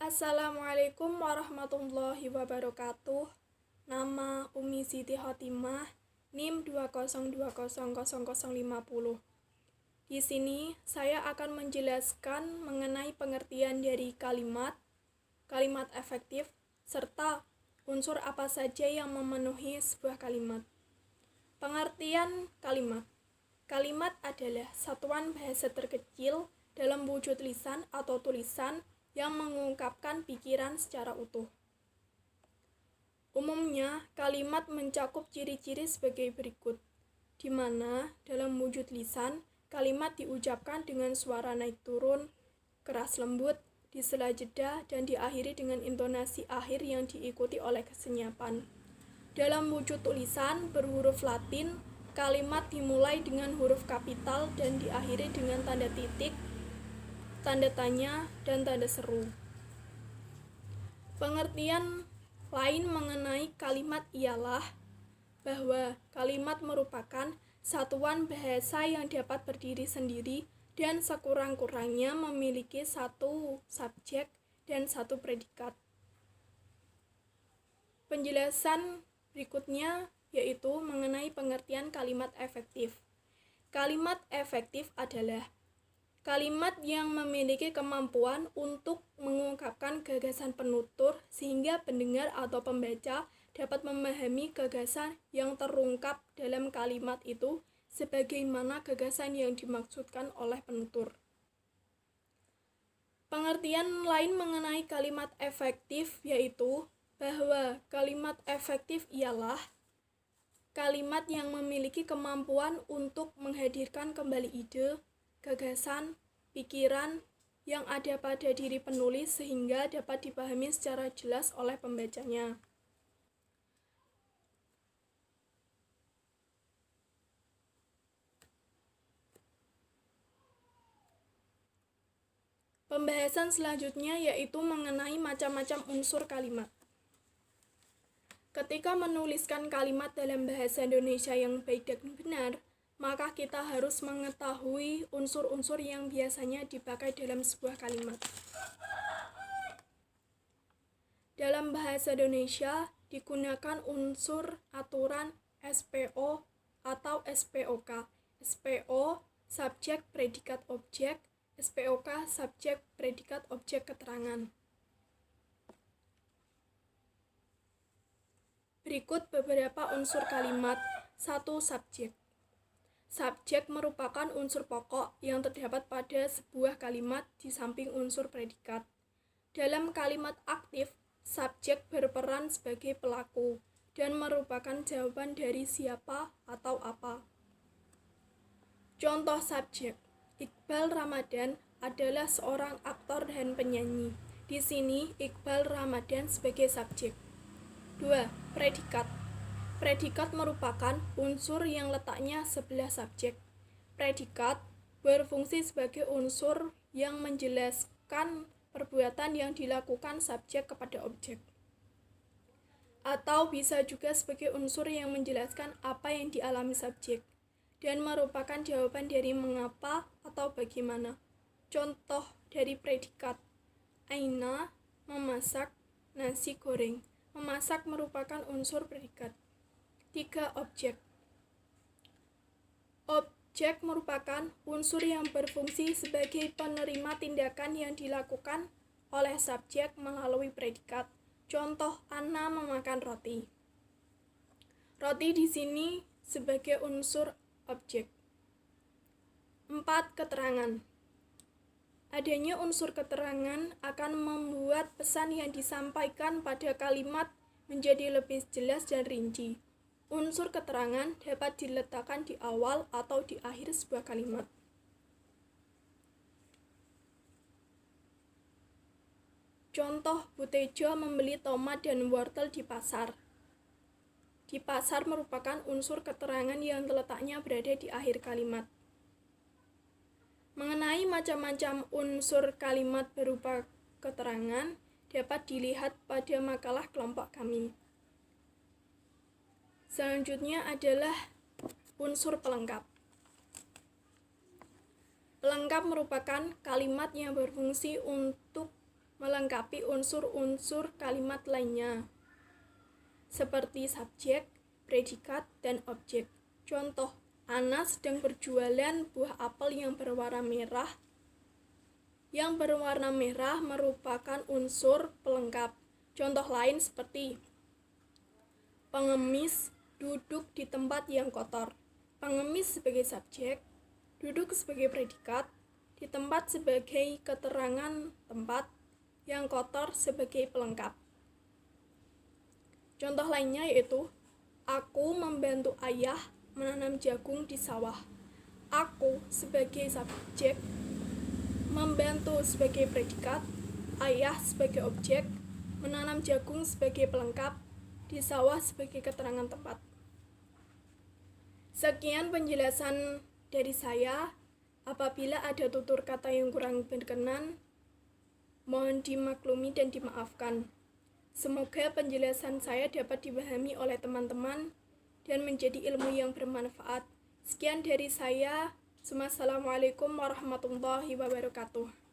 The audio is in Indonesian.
Assalamualaikum warahmatullahi wabarakatuh. Nama Umi Siti Khotimah, NIM 2020050. Di sini saya akan menjelaskan mengenai pengertian dari kalimat efektif, serta unsur apa saja yang memenuhi sebuah kalimat. Pengertian kalimat. Kalimat adalah satuan bahasa terkecil dalam wujud lisan atau tulisan yang mengungkapkan pikiran secara utuh. Umumnya, kalimat mencakup ciri-ciri sebagai berikut, di mana dalam wujud lisan, kalimat diucapkan dengan suara naik turun, keras lembut, di sela jeda, dan diakhiri dengan intonasi akhir yang diikuti oleh kesenyapan. Dalam wujud tulisan berhuruf Latin, kalimat dimulai dengan huruf kapital dan diakhiri dengan tanda titik, tanda tanya, dan tanda seru. Pengertian lain mengenai kalimat ialah bahwa kalimat merupakan satuan bahasa yang dapat berdiri sendiri dan sekurang-kurangnya memiliki satu subjek dan satu predikat. Penjelasan berikutnya yaitu mengenai pengertian kalimat efektif. Kalimat efektif adalah kalimat yang memiliki kemampuan untuk mengungkapkan gagasan penutur sehingga pendengar atau pembaca dapat memahami gagasan yang terungkap dalam kalimat itu sebagaimana gagasan yang dimaksudkan oleh penutur. Pengertian lain mengenai kalimat efektif yaitu bahwa kalimat efektif ialah kalimat yang memiliki kemampuan untuk menghadirkan kembali ide, gagasan, pikiran yang ada pada diri penulis sehingga dapat dipahami secara jelas oleh pembacanya. Pembahasan selanjutnya yaitu mengenai macam-macam unsur kalimat. Ketika menuliskan kalimat dalam bahasa Indonesia yang baik dan benar, maka kita harus mengetahui unsur-unsur yang biasanya dipakai dalam sebuah kalimat. Dalam bahasa Indonesia digunakan unsur aturan SPO atau SPOK. SPO, subjek, predikat, objek. SPOK, subjek, predikat, objek, keterangan. Berikut beberapa unsur kalimat. 1. Subjek. Subjek merupakan unsur pokok yang terdapat pada sebuah kalimat di samping unsur predikat. Dalam kalimat aktif, subjek berperan sebagai pelaku dan merupakan jawaban dari siapa atau apa. Contoh subjek. Iqbal Ramadan adalah seorang aktor dan penyanyi. Di sini Iqbal Ramadan sebagai subjek. 2. Predikat. Predikat merupakan unsur yang letaknya sebelah subjek. Predikat berfungsi sebagai unsur yang menjelaskan perbuatan yang dilakukan subjek kepada objek. Atau bisa juga sebagai unsur yang menjelaskan apa yang dialami subjek dan merupakan jawaban dari mengapa atau bagaimana. Contoh dari predikat. Aina memasak nasi goreng. Memasak merupakan unsur predikat. 3. Objek. Objek merupakan unsur yang berfungsi sebagai penerima tindakan yang dilakukan oleh subjek melalui predikat. Contoh, Anna memakan roti. Roti di sini sebagai unsur objek. 4. Keterangan. Adanya unsur keterangan akan membuat pesan yang disampaikan pada kalimat menjadi lebih jelas dan rinci. Unsur keterangan dapat diletakkan di awal atau di akhir sebuah kalimat. Contoh, Butejo membeli tomat dan wortel di pasar. Di pasar merupakan unsur keterangan yang letaknya berada di akhir kalimat. Mengenai macam-macam unsur kalimat berupa keterangan dapat dilihat pada makalah kelompok kami. Selanjutnya adalah unsur pelengkap. Pelengkap merupakan kalimat yang berfungsi untuk melengkapi unsur-unsur kalimat lainnya, seperti subjek, predikat, dan objek. Contoh, Ana sedang berjualan buah apel yang berwarna merah. Yang berwarna merah merupakan unsur pelengkap. Contoh lain seperti pengemis duduk di tempat yang kotor. Pengemis sebagai subjek, duduk sebagai predikat, di tempat sebagai keterangan tempat, yang kotor sebagai pelengkap. Contoh lainnya yaitu, aku membantu ayah menanam jagung di sawah. Aku sebagai subjek, membantu sebagai predikat, ayah sebagai objek, menanam jagung sebagai pelengkap, di sawah sebagai keterangan tempat. Sekian penjelasan dari saya. Apabila ada tutur kata yang kurang berkenan, mohon dimaklumi dan dimaafkan. Semoga penjelasan saya dapat dipahami oleh teman-teman dan menjadi ilmu yang bermanfaat. Sekian dari saya. Wassalamualaikum warahmatullahi wabarakatuh.